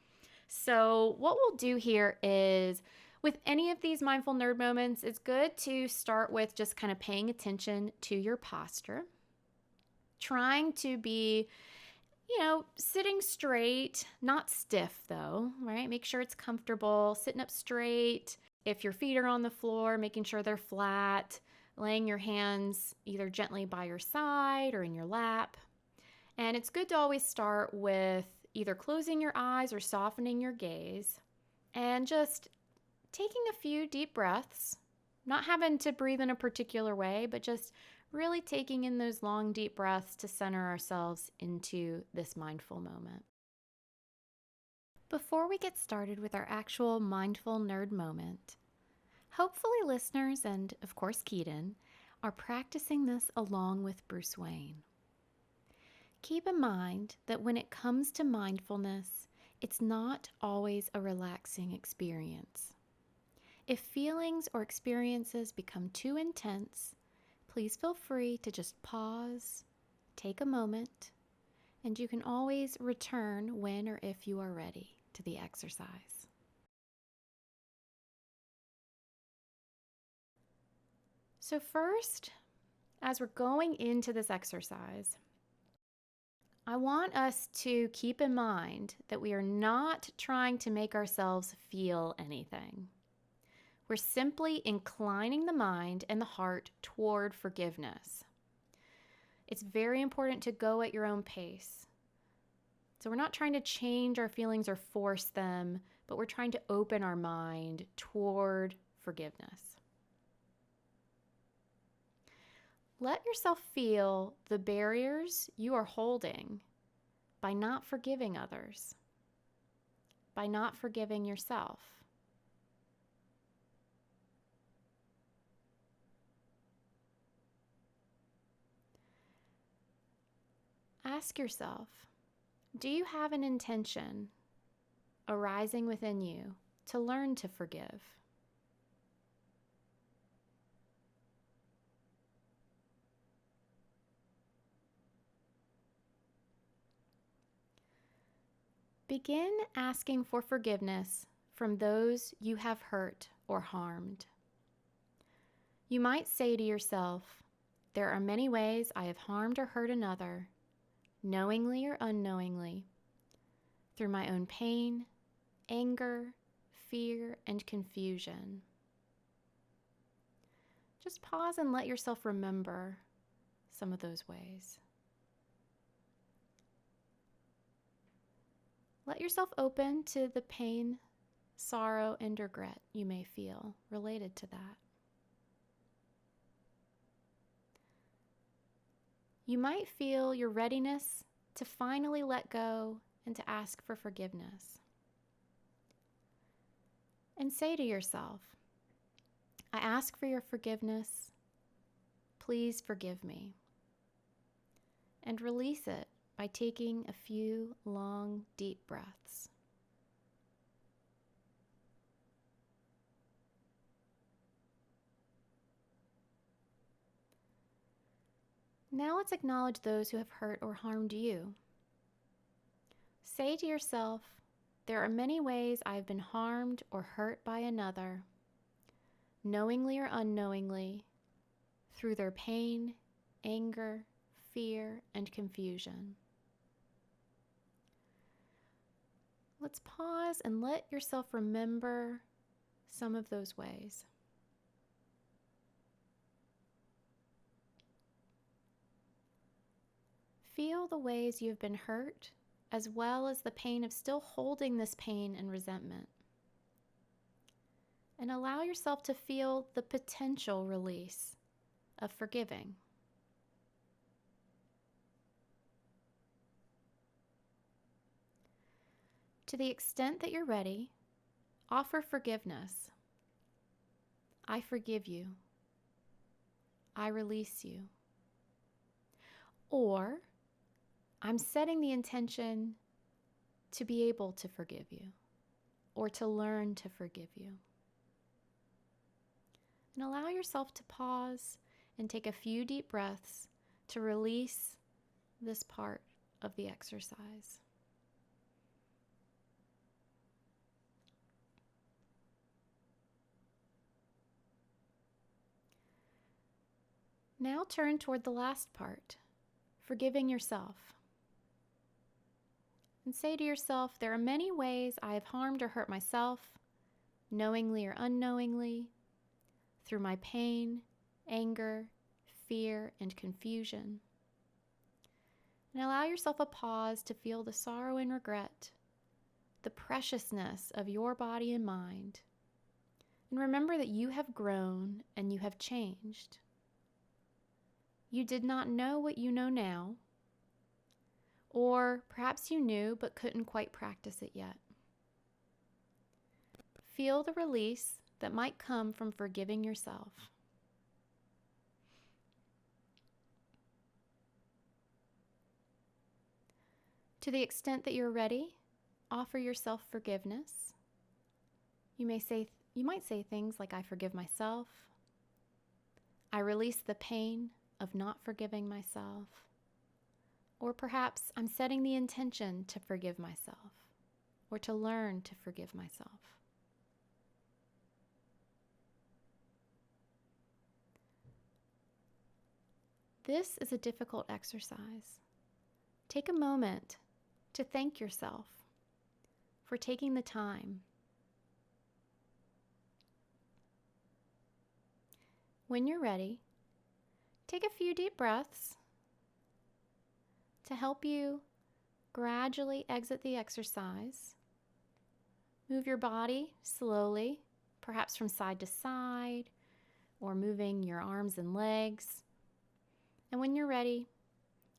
So, what we'll do here is with any of these mindful nerd moments, it's good to start with just kind of paying attention to your posture, trying to be sitting straight, not stiff though, right? Make sure it's comfortable, sitting up straight. If your feet are on the floor, making sure they're flat, laying your hands either gently by your side or in your lap. And it's good to always start with either closing your eyes or softening your gaze and just taking a few deep breaths, not having to breathe in a particular way, but just really taking in those long, deep breaths to center ourselves into this mindful moment. Before we get started with our actual mindful nerd moment, hopefully listeners and, of course, Keaton are practicing this along with Bruce Wayne. Keep in mind that when it comes to mindfulness, it's not always a relaxing experience. If feelings or experiences become too intense, please feel free to just pause, take a moment, and you can always return when or if you are ready to the exercise. So, first, as we're going into this exercise, I want us to keep in mind that we are not trying to make ourselves feel anything. We're simply inclining the mind and the heart toward forgiveness. It's very important to go at your own pace. So we're not trying to change our feelings or force them, but we're trying to open our mind toward forgiveness. Let yourself feel the barriers you are holding by not forgiving others, by not forgiving yourself. Ask yourself, do you have an intention arising within you to learn to forgive? Begin asking for forgiveness from those you have hurt or harmed. You might say to yourself, there are many ways I have harmed or hurt another, knowingly or unknowingly, through my own pain, anger, fear, and confusion. Just pause and let yourself remember some of those ways. Let yourself open to the pain, sorrow, and regret you may feel related to that. You might feel your readiness to finally let go and to ask for forgiveness. And say to yourself, I ask for your forgiveness. Please forgive me. And release it by taking a few long, deep breaths. Now let's acknowledge those who have hurt or harmed you. Say to yourself, there are many ways I have been harmed or hurt by another, knowingly or unknowingly, through their pain, anger, fear, and confusion. Let's pause and let yourself remember some of those ways. Feel the ways you've been hurt, as well as the pain of still holding this pain and resentment. And allow yourself to feel the potential release of forgiving. To the extent that you're ready, offer forgiveness. I forgive you. I release you. Or, I'm setting the intention to be able to forgive you, or to learn to forgive you. And allow yourself to pause and take a few deep breaths to release this part of the exercise. Now turn toward the last part, forgiving yourself. And say to yourself, there are many ways I have harmed or hurt myself, knowingly or unknowingly, through my pain, anger, fear, and confusion. And allow yourself a pause to feel the sorrow and regret, the preciousness of your body and mind. And remember that you have grown and you have changed. You did not know what you know now, or perhaps you knew but couldn't quite practice it yet. Feel the release that might come from forgiving yourself. To the extent that you're ready, offer yourself forgiveness. You might say things like, I forgive myself. I release the pain of not forgiving myself. Or perhaps I'm setting the intention to forgive myself, or to learn to forgive myself. this is a difficult exercise, take a moment to thank yourself for taking the time. When you're ready, take a few deep breaths to help you gradually exit the exercise. Move your body slowly, perhaps from side to side, or moving your arms and legs. And when you're ready,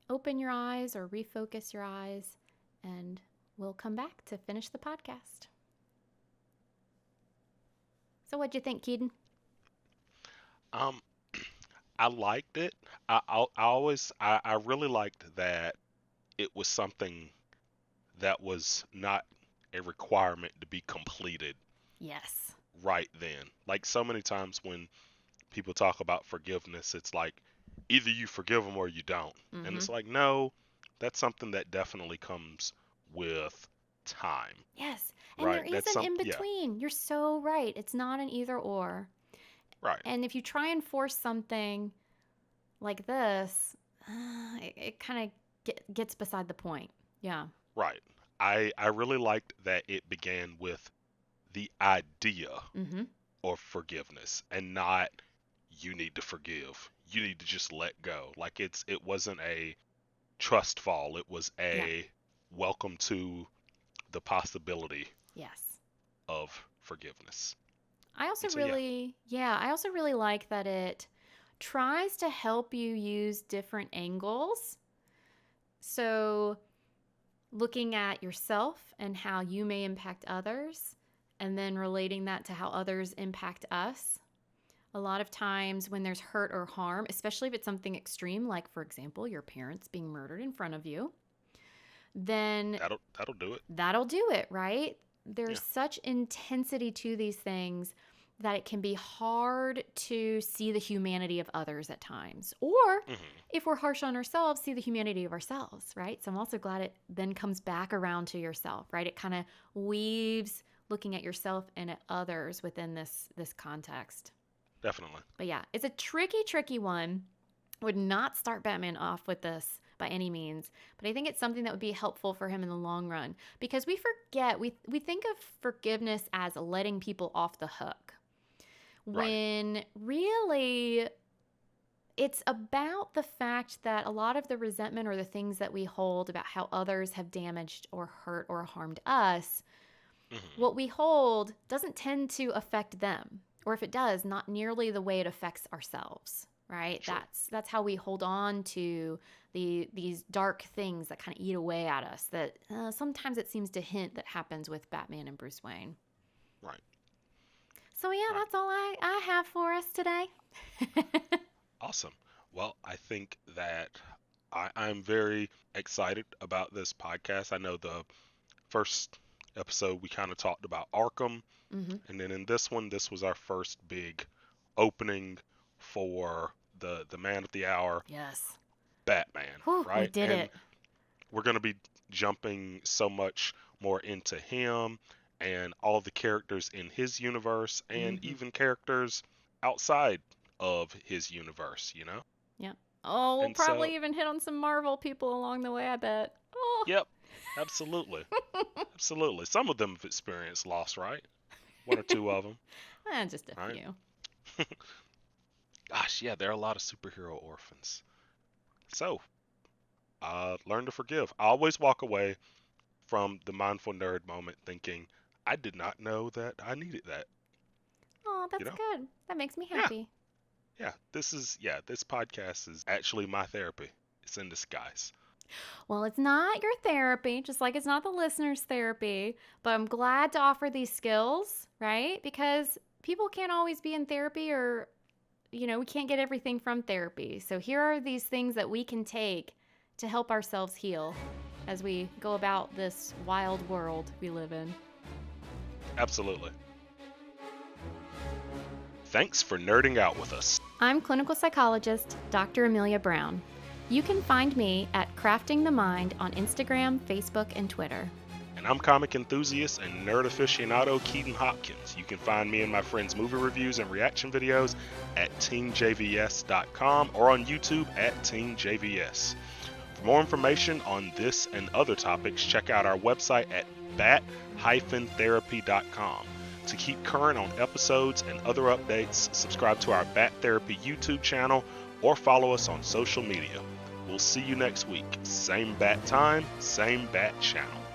open your eyes or refocus your eyes, and we'll come back to finish the podcast. So what'd you think, Keaton? Um, I liked it. I really liked that it was something that was not a requirement to be completed Yes. right then. Like so many times when people talk about forgiveness, it's like either you forgive them or you don't. And it's like, no, that's something that definitely comes with time, Yes. And there right? is an in between. You're so right. It's not an either or. Right, And if you try and force something like this, it kind of gets beside the point. Yeah. right. I really liked that it began with the idea Mm-hmm. of forgiveness and not you need to forgive. You need to just let go. Like it wasn't a trust fall. It was Yeah. a welcome to the possibility Yes. of forgiveness. I also And so yeah, I also really like that it tries to help you use different angles. So, looking at yourself and how you may impact others, and then relating that to how others impact us. A lot of times when there's hurt or harm, especially if it's something extreme, like, for example, your parents being murdered in front of you, then that'll do it. that'll do it, right? Yeah. There's such intensity to these things that it can be hard to see the humanity of others at times. Or Hmm. if we're harsh on ourselves, see the humanity of ourselves, right? So I'm also glad it then comes back around to yourself, right? It kind of weaves looking at yourself and at others within this context. Definitely. But yeah, it's a tricky one. Would not start Batman off with this by any means, but I think it's something that would be helpful for him in the long run, because we forget, we think of forgiveness as letting people off the hook, Right. when really it's about the fact that a lot of the resentment or the things that we hold about how others have damaged or hurt or harmed us, Hmm. what we hold doesn't tend to affect them, or if it does, not nearly the way it affects ourselves, right? True. That's how we hold on to these dark things that kind of eat away at us, that sometimes it seems to hint that happens with Batman and Bruce Wayne. Right. So yeah, Right. that's all I have for us today. Awesome. Well, I think that I'm very excited about this podcast. I know the first episode we kind of talked about Arkham, Mm-hmm. and then in this one, this was our first big opening for the man of the hour, Yes. Batman, Whew, we right? did And it. we're going to be jumping so much more into him and all the characters in his universe and Mm-hmm. even characters outside of his universe, Yeah. Oh, we'll And so, probably even hit on some Marvel people along the way, I bet. Oh. yep, absolutely. Absolutely. Some of them have experienced loss, right? One or two of them, Just a right? few. Gosh, yeah, there are a lot of superhero orphans. So, learn to forgive. I always walk away from the mindful nerd moment thinking, I did not know that I needed that. Oh, You that's know? good. That makes me Yeah, happy. yeah. This podcast is actually my therapy. It's in disguise. Well, it's not your therapy, just like it's not the listener's therapy, but I'm glad to offer these skills, right? Because people can't always be in therapy, or, we can't get everything from therapy. So here are these things that we can take to help ourselves heal as we go about this wild world we live in. Absolutely. Thanks for nerding out with us. I'm clinical psychologist Dr. Amelia Brown. You can find me at Crafting the Mind on Instagram, Facebook, and Twitter. And And I'm comic enthusiast and nerd aficionado Keaton Hopkins. You can find me and my friends' movie reviews and reaction videos at teamjvs.com or on YouTube at teamjvs. For more information on this and other topics, check out our website at bat-therapy.com. To keep current on episodes and other updates, subscribe to our Bat Therapy YouTube channel or follow us on social media. We'll see you next week. Same bat time, same bat channel.